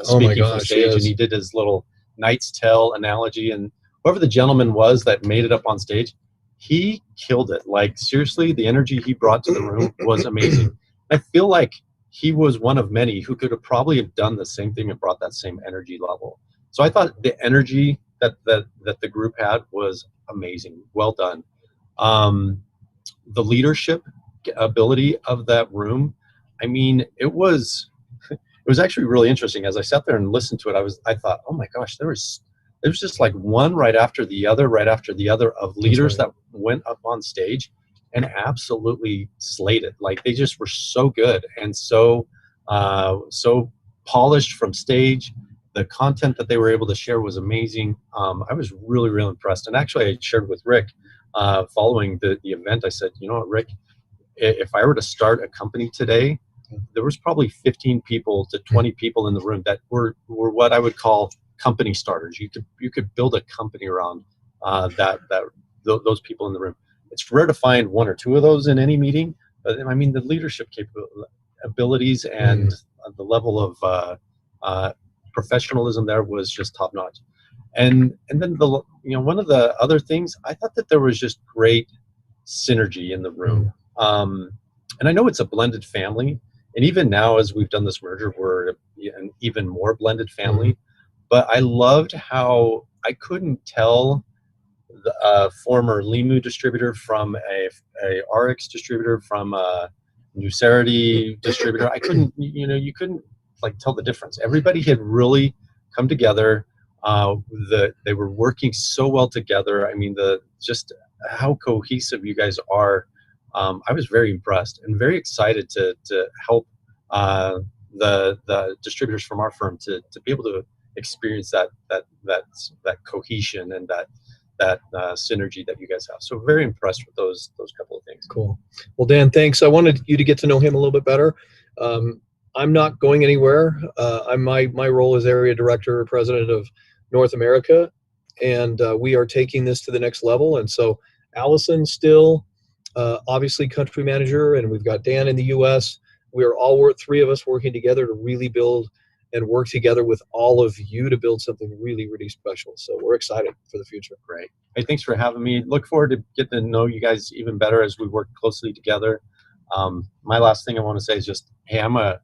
speaking from stage, and he did his little Knight's Tale analogy, and whoever the gentleman was that made it up on stage, he killed it. Like, seriously, the energy he brought to the room was amazing. I feel like he was one of many who could have probably done the same thing and brought that same energy level. So I thought the energy that the group had was amazing. Well done. The leadership ability of that room, I mean, it was actually really interesting. As I sat there and listened to it, I thought, oh my gosh, there was just like one right after the other of leaders that went up on stage and absolutely slayed it. Like, they just were so good and so polished from stage. The content that they were able to share was amazing. I was really, really impressed. And actually, I shared with Rick following the event, I said, you know what, Rick, if I were to start a company today, there was probably 15 people to 20 people in the room that were what I would call company starters. You could build a company around those people in the room. It's rare to find one or two of those in any meeting, but I mean, the leadership abilities and the level of professionalism there was just top notch. And then one of the other things, I thought that there was just great synergy in the room. And I know it's a blended family, and even now as we've done this merger, we're an even more blended family. But I loved how I couldn't tell the former Limu distributor from a RX distributor from a Nucerity distributor. I couldn't, you couldn't like tell the difference. Everybody had really come together. They were working so well together. I mean, just how cohesive you guys are. I was very impressed and very excited to help the distributors from our firm to be able to experience that cohesion and that synergy that you guys have. So very impressed with those couple of things. Cool. Well, Dan, thanks. I wanted you to get to know him a little bit better. I'm not going anywhere. My role is area director, president of North America, and we are taking this to the next level. And so Allison still, obviously country manager, and we've got Dan in the U.S. We are all three of us working together to really build and work together with all of you to build something really, really special. So we're excited for the future. Great. Hey, thanks for having me. Look forward to getting to know you guys even better as we work closely together. My last thing I want to say is just, hey, I'm a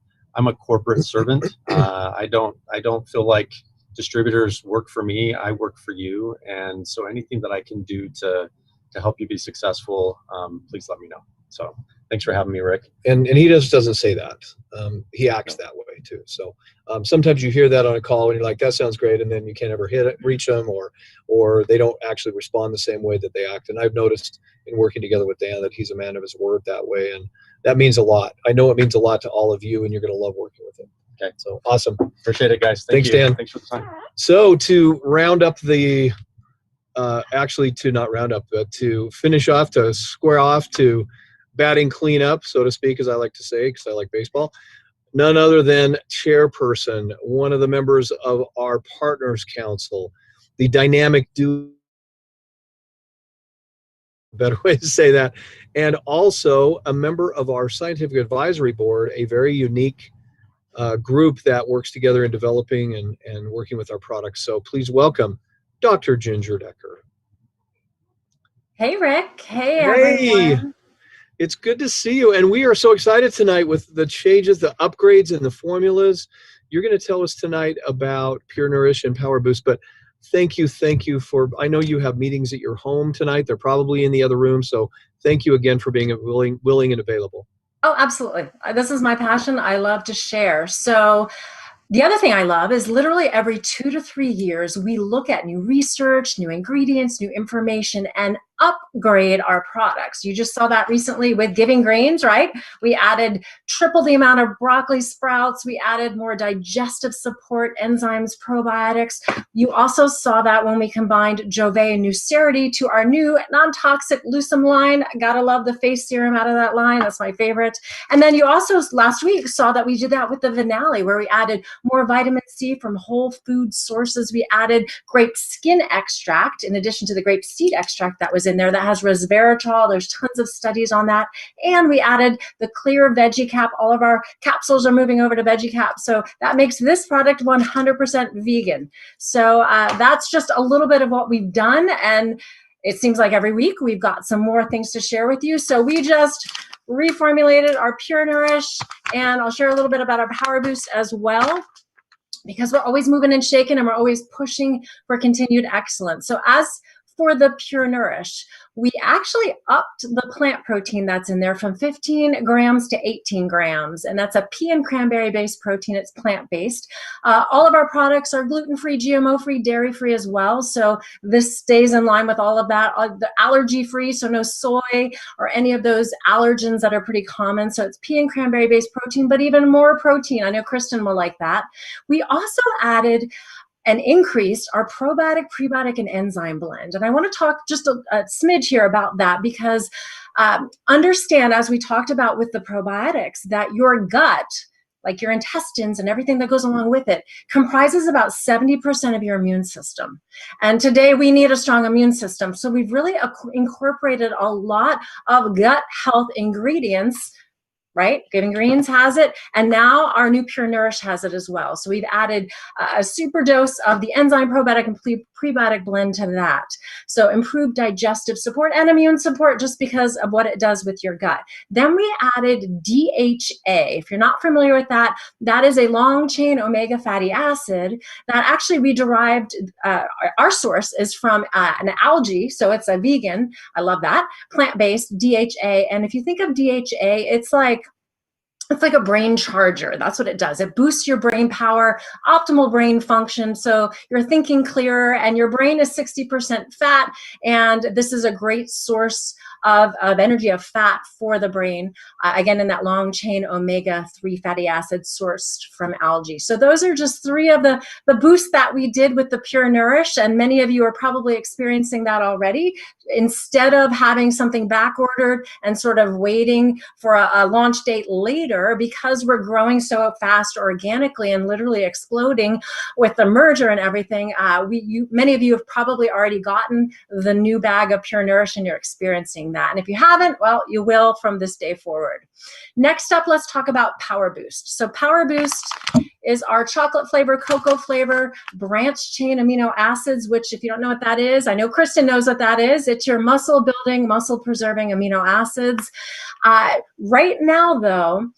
corporate servant. I don't feel like distributors work for me. I work for you. And so anything that I can do to help you be successful, please let me know. So thanks for having me, Rick. And he doesn't say that. He acts that way too. So sometimes you hear that on a call and you're like, that sounds great, and then you can't ever reach them, or they don't actually respond the same way that they act. And I've noticed in working together with Dan that he's a man of his word that way, and that means a lot. I know it means a lot to all of you, and you're going to love working with him. Okay. So awesome. Appreciate it, guys. Thanks, Dan. Thanks for the time. So to round up the, actually to not round up, but to finish off, to square off, to batting cleanup, so to speak, as I like to say, because I like baseball, none other than chairperson, one of the members of our Partners Council, the dynamic duo, better way to say that, and also a member of our Scientific Advisory Board, a very unique group that works together in developing and working with our products. So please welcome Dr. Ginger Decker. Hey, Rick. Hey, everyone. It's good to see you. And we are so excited tonight with the changes, the upgrades, and the formulas. You're going to tell us tonight about Pure Nourish and Power Boost, but thank you for, I know you have meetings at your home tonight. They're probably in the other room. So thank you again for being willing and available. Oh, absolutely. This is my passion. I love to share. So the other thing I love is literally every 2 to 3 years, we look at new research, new ingredients, new information, and upgrade our products. You just saw that recently with Giving Grains, right? We added triple the amount of broccoli sprouts. We added more digestive support, enzymes, probiotics. You also saw that when we combined Jovea and Nucerity to our new non-toxic Lucem line. Gotta love the face serum out of that line. That's my favorite. And then you also last week saw that we did that with the Vinali, where we added more vitamin C from whole food sources. We added grape skin extract in addition to the grape seed extract that was in there that has resveratrol. There's tons of studies on that. And we added the clear veggie cap. All of our capsules are moving over to veggie cap. So that makes this product 100% vegan. So that's just a little bit of what we've done. And it seems like every week we've got some more things to share with you. So we just reformulated our Pure Nourish, and I'll share a little bit about our Power Boost as well, because we're always moving and shaking and we're always pushing for continued excellence. So as for the Pure Nourish, we actually upped the plant protein that's in there from 15 grams to 18 grams. And that's a pea and cranberry-based protein. It's plant-based. All of our products are gluten-free, GMO-free, dairy-free as well. So this stays in line with all of that. The allergy-free, so no soy or any of those allergens that are pretty common. So it's pea and cranberry-based protein, but even more protein. I know Kristen will like that. We also added and increased our probiotic, prebiotic, and enzyme blend. And I want to talk just a smidge here about that, because understand, as we talked about with the probiotics, that your gut, like your intestines and everything that goes along with it, comprises about 70% of your immune system. And today we need a strong immune system. So we've really incorporated a lot of gut health ingredients, right? Giving Greens has it, and now our new Pure Nourish has it as well. So we've added a super dose of the enzyme, probiotic, and prebiotic blend to that. So improved digestive support and immune support just because of what it does with your gut. Then we added DHA. If you're not familiar with that, that is a long-chain omega fatty acid that actually we derived, our source is from an algae, so it's a vegan, I love that, plant-based DHA. And if you think of DHA, it's like it's like a brain charger. That's what it does. It boosts your brain power, optimal brain function. So you're thinking clearer, and your brain is 60% fat. And this is a great source of energy, of fat for the brain. Again, in that long chain omega-3 fatty acids sourced from algae. So those are just 3 of the boosts that we did with the Pure Nourish. And many of you are probably experiencing that already. Instead of having something back ordered and sort of waiting for a launch date later, because we're growing so fast organically and literally exploding with the merger and everything, many of you have probably already gotten the new bag of Pure Nourish, and you're experiencing that. And if you haven't, well, you will from this day forward. Next up, let's talk about Power Boost. So Power Boost is our chocolate flavor, cocoa flavor, branched chain amino acids, which if you don't know what that is, I know Kristen knows what that is. It's your muscle building, muscle preserving amino acids. Right now though,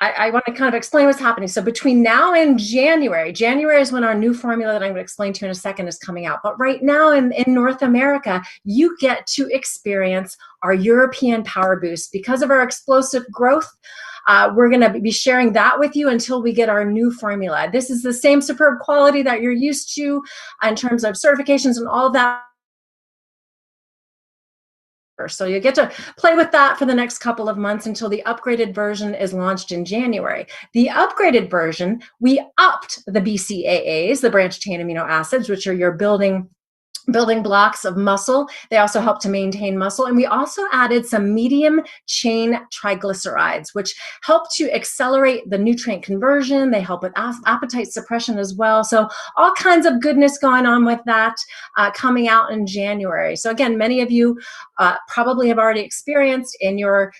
I want to kind of explain what's happening. So between now and January is when our new formula that I'm going to explain to you in a second is coming out. But right now in North America, you get to experience our European Power Boost. Because of our explosive growth, we're going to be sharing that with you until we get our new formula. This is the same superb quality that you're used to in terms of certifications and all of that. So you get to play with that for the next couple of months until the upgraded version is launched in January. The upgraded version, we upped the BCAAs, the branched chain amino acids, which are your building blocks of muscle. They also help to maintain muscle. And we also added some medium chain triglycerides, which help to accelerate the nutrient conversion. They help with appetite suppression as well. So all kinds of goodness going on with that coming out in January. So again, many of you probably have already experienced in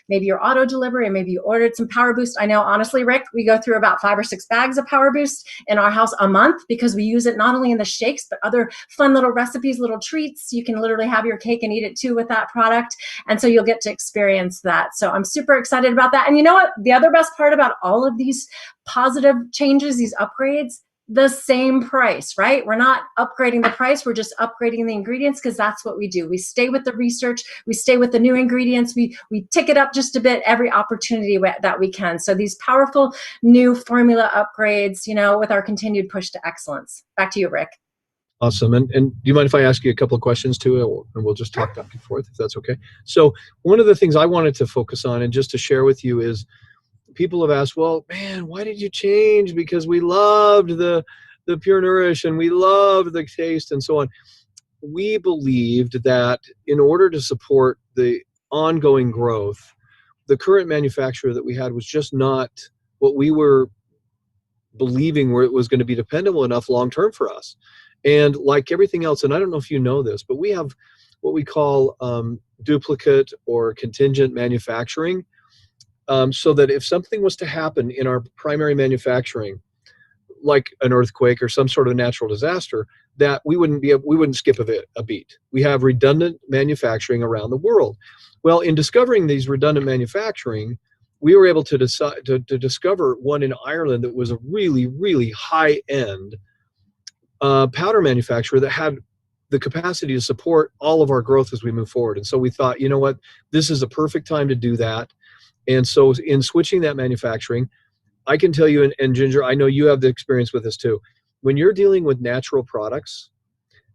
maybe your auto delivery, or maybe you ordered some Power Boost. I know, honestly, Rick, we go through about 5 or 6 bags of Power Boost in our house a month because we use it not only in the shakes, but other fun little recipes, little treats. You can literally have your cake and eat it too with that product. And so you'll get to experience that. So I'm super excited about that. And you know what? The other best part about all of these positive changes, these upgrades, the same price, right? We're not upgrading the price. We're just upgrading the ingredients, because that's what we do. We stay with the research. We stay with the new ingredients. We tick it up just a bit every opportunity that we can. So these powerful new formula upgrades, with our continued push to excellence. Back to you, Rick. Awesome. And do you mind if I ask you a couple of questions too? And we'll just talk back and forth, if that's okay. So one of the things I wanted to focus on and just to share with you is, people have asked, well, man, why did you change? Because we loved the Pure Nourish and we loved the taste and so on. We believed that in order to support the ongoing growth, the current manufacturer that we had was just not what we were believing where it was going to be dependable enough long-term for us. And like everything else, and I don't know if you know this, but we have what we call duplicate or contingent manufacturing, so that if something was to happen in our primary manufacturing, like an earthquake or some sort of natural disaster, that we wouldn't skip a beat. We have redundant manufacturing around the world. Well, in discovering these redundant manufacturing, we were able to discover one in Ireland that was a really, really high-end powder manufacturer that had the capacity to support all of our growth as we move forward. And so we thought, you know what, this is a perfect time to do that. And so in switching that manufacturing, I can tell you, and Ginger, I know you have the experience with this too. When you're dealing with natural products,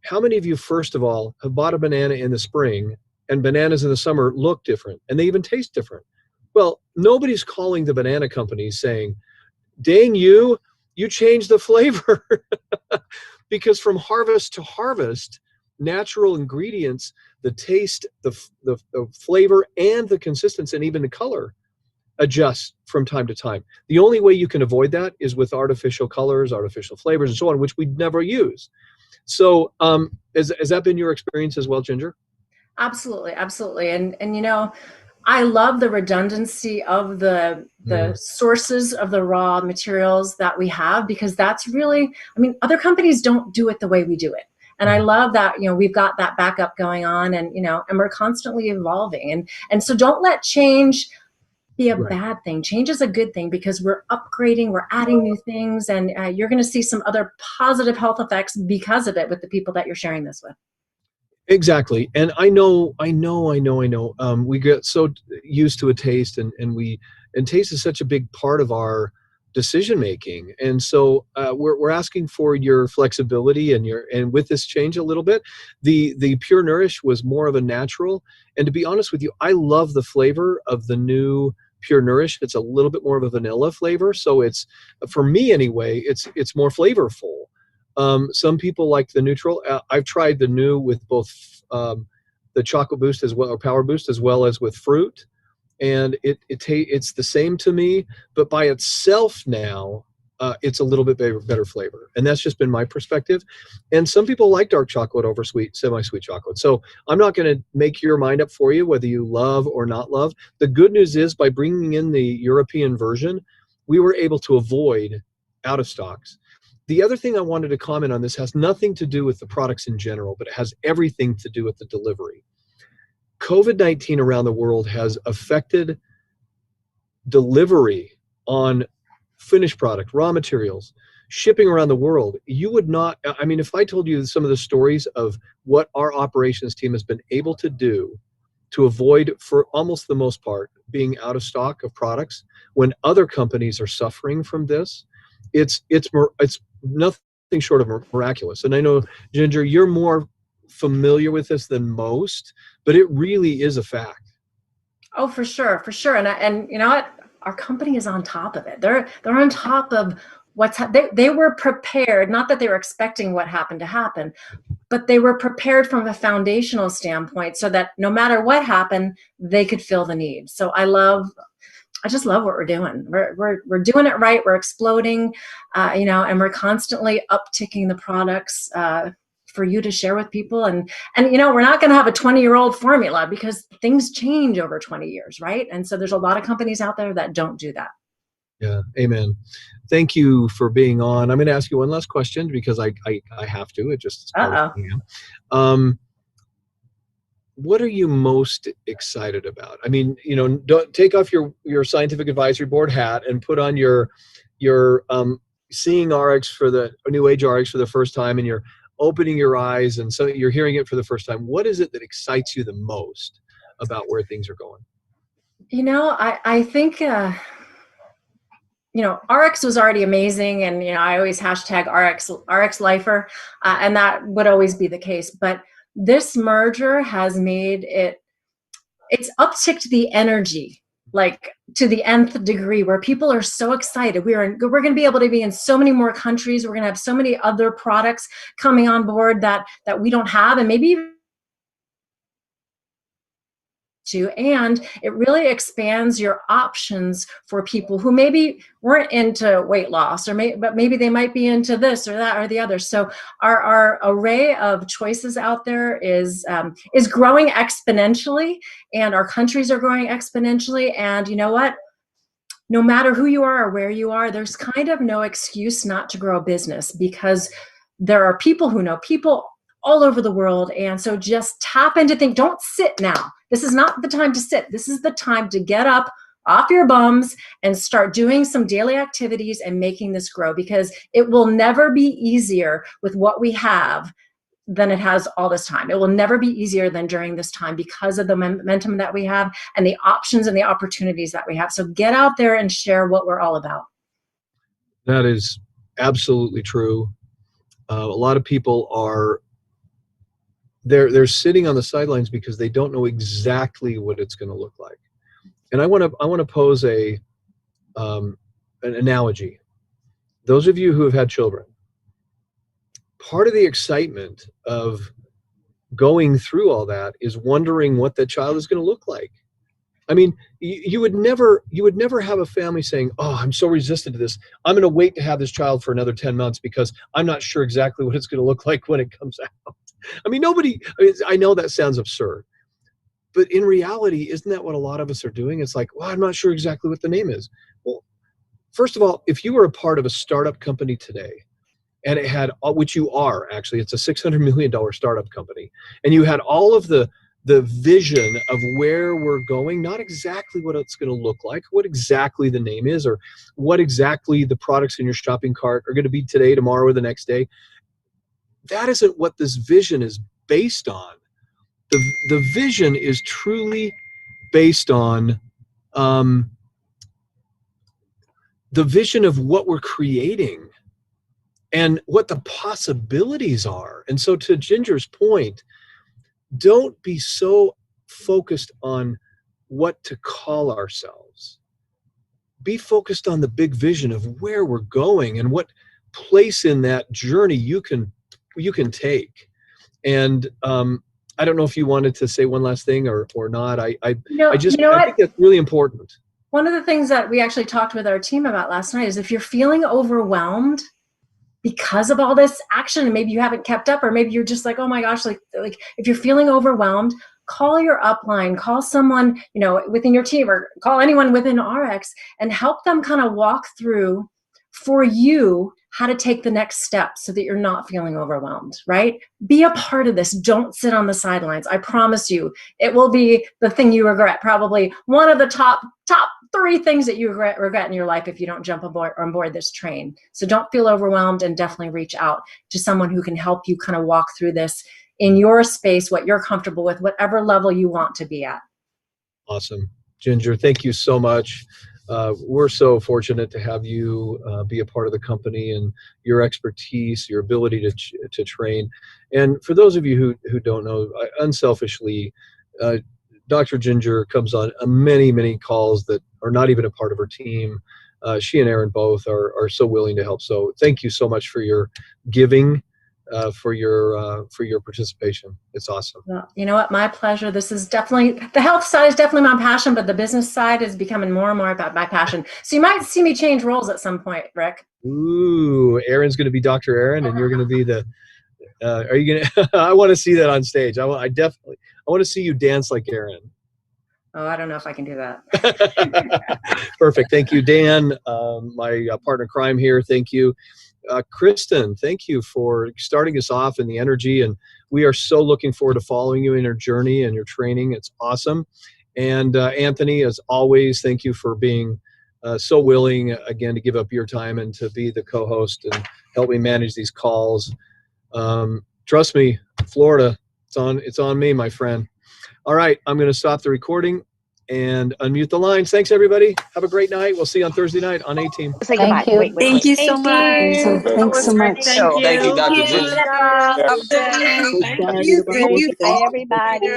how many of you, first of all, have bought a banana in the spring and bananas in the summer look different and they even taste different? Well, nobody's calling the banana companies saying, dang you changed the flavor. Because from harvest to harvest, natural ingredients, the taste, the flavor, and the consistency, and even the color adjust from time to time. The only way you can avoid that is with artificial colors, artificial flavors, and so on, which we'd never use. So has that been your experience as well, Ginger? Absolutely, absolutely. And I love the redundancy of the sources of the raw materials that we have, because that's really, other companies don't do it the way we do it. And I love that, we've got that backup going on, and, and we're constantly evolving. And so don't let change be a bad thing. Change is a good thing, because we're upgrading, we're adding new things, and you're going to see some other positive health effects because of it with the people that you're sharing this with. Exactly. And I know. We get so used to a taste, and we And taste is such a big part of our decision making. And so we're asking for your flexibility and with this change a little bit. The Pure Nourish was more of a natural. And to be honest with you, I love the flavor of the new Pure Nourish. It's a little bit more of a vanilla flavor. So it's, for me anyway, it's more flavorful. Some people like the neutral. I've tried the new with both the chocolate boost as well, or power boost, as well as with fruit. And it's the same to me, but by itself now, it's a little bit better flavor. And that's just been my perspective. And some people like dark chocolate over semi-sweet chocolate. So I'm not going to make your mind up for you whether you love or not love. The good news is, by bringing in the European version, we were able to avoid out of stocks. The other thing I wanted to comment on, this has nothing to do with the products in general, but it has everything to do with the delivery. COVID-19 around the world has affected delivery on finished product, raw materials, shipping around the world. You would not, I mean, if I told you some of the stories of what our operations team has been able to do to avoid, for almost the most part, being out of stock of products when other companies are suffering from this, it's nothing short of miraculous. And I know, Ginger, you're more familiar with this than most, but it really is a fact. Oh, for sure. And you know what? Our company is on top of it. They're on top of they were prepared, not that they were expecting what happened to happen, but they were prepared from a foundational standpoint so that no matter what happened, they could fill the need. So I just love what we're doing. We're doing it right. We're exploding, and we're constantly upticking the products for you to share with people. And we're not going to have a 20-year-old formula, because things change over 20 years, right? And so there's a lot of companies out there that don't do that. Yeah, amen. Thank you for being on. I'm going to ask you one last question because I have to. It just. What are you most excited about? I mean, don't take off your scientific advisory board hat and put on your seeing RX for the New Age RX for the first time, and you're opening your eyes, and so you're hearing it for the first time. What is it that excites you the most about where things are going? I think RX was already amazing, and I always hashtag RX lifer, and that would always be the case. But this merger has made it's upticked the energy, like to the nth degree, where people are so excited. We're going to be able to be in so many more countries. We're going to have so many other products coming on board that we don't have, and maybe even and it really expands your options for people who maybe weren't into weight loss, but maybe they might be into this or that or the other. So our array of choices out there is growing exponentially, and our countries are growing exponentially. And you know what? No matter who you are or where you are, there's kind of no excuse not to grow a business, because there are people who know people all over the world. And so just tap into things. Don't sit now. This is not the time to sit. This is the time to get up off your bums and start doing some daily activities and making this grow, because it will never be easier with what we have than it has all this time. It will never be easier than during this time, because of the momentum that we have and the options and the opportunities that we have. So get out there and share what we're all about. That is absolutely true. A lot of people are they're sitting on the sidelines because they don't know exactly what it's going to look like. And I want to pose an analogy. Those of you who have had children, part of the excitement of going through all that is wondering what that child is going to look like. I mean, you would never have a family saying, "Oh, I'm so resistant to this. I'm going to wait to have this child for another 10 months because I'm not sure exactly what it's going to look like when it comes out." I mean, I know that sounds absurd, but in reality, isn't that what a lot of us are doing? It's like, well, I'm not sure exactly what the name is. Well, first of all, if you were a part of a startup company today, and it had, which you are actually, it's a $600 million startup company, and you had all of the vision of where we're going, not exactly what it's going to look like, what exactly the name is, or what exactly the products in your shopping cart are going to be today, tomorrow, or the next day. That isn't what this vision is based on. The vision is truly based on the vision of what we're creating and what the possibilities are. And so to Ginger's point, don't be so focused on what to call ourselves. Be focused on the big vision of where we're going and what place in that journey you can take. And I don't know if you wanted to say one last thing or not. I think that's really important. One of the things that we actually talked with our team about last night is if you're feeling overwhelmed because of all this action and maybe you haven't kept up, or maybe you're just like, oh my gosh, like if you're feeling overwhelmed, call your upline, call someone, within your team, or call anyone within RX and help them kind of walk through for you how to take the next step so that you're not feeling overwhelmed, right? Be a part of this. Don't sit on the sidelines. I promise you, it will be the thing you regret, probably one of the top 3 things that you regret in your life if you don't jump on board this train. So don't feel overwhelmed, and definitely reach out to someone who can help you kind of walk through this in your space, what you're comfortable with, whatever level you want to be at. Awesome. Ginger, thank you so much. We're so fortunate to have you be a part of the company, and your expertise, your ability to train. And for those of you who don't know, unselfishly, Dr. Ginger comes on many, many calls that are not even a part of her team. She and Aaron both are so willing to help. So thank you so much for your giving, for your participation. It's awesome. Well, you know what? My pleasure. This is definitely, the health side is definitely my passion, but the business side is becoming more and more about my passion. So you might see me change roles at some point, Rick. Ooh, Aaron's going to be Dr. Aaron, and you're going to be the. Are you going to? I want to see that on stage. I want to see you dance like Aaron. Oh, I don't know if I can do that. Perfect. Thank you, Dan, my partner in crime here. Thank you. Kristen, thank you for starting us off in the energy, and we are so looking forward to following you in your journey and your training. It's awesome. And Anthony, as always, thank you for being so willing again to give up your time and to be the co-host and help me manage these calls. Trust me, Florida, it's on me, my friend. All right, I'm going to stop the recording and unmute the lines. Thanks, everybody. Have a great night. We'll see you on Thursday night on A-Team. Say goodbye. Thank you. Wait. Thank you so much. Thanks so much. Thank you, Dr. Ginger. Thank you. Bye, everybody.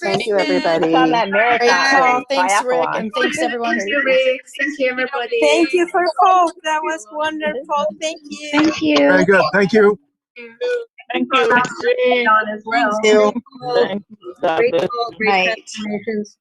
Thank you, everybody. It's on that Great marathon. call. Thanks, Rick, Triathlon. and thanks, everyone. Thank you, Rick. Thank you, everybody. Thank you for hope. That was wonderful. Thank you. Thank you. Very good. Thank you. Thank you. Don as well. Thank you. Great call, great Night. explanations.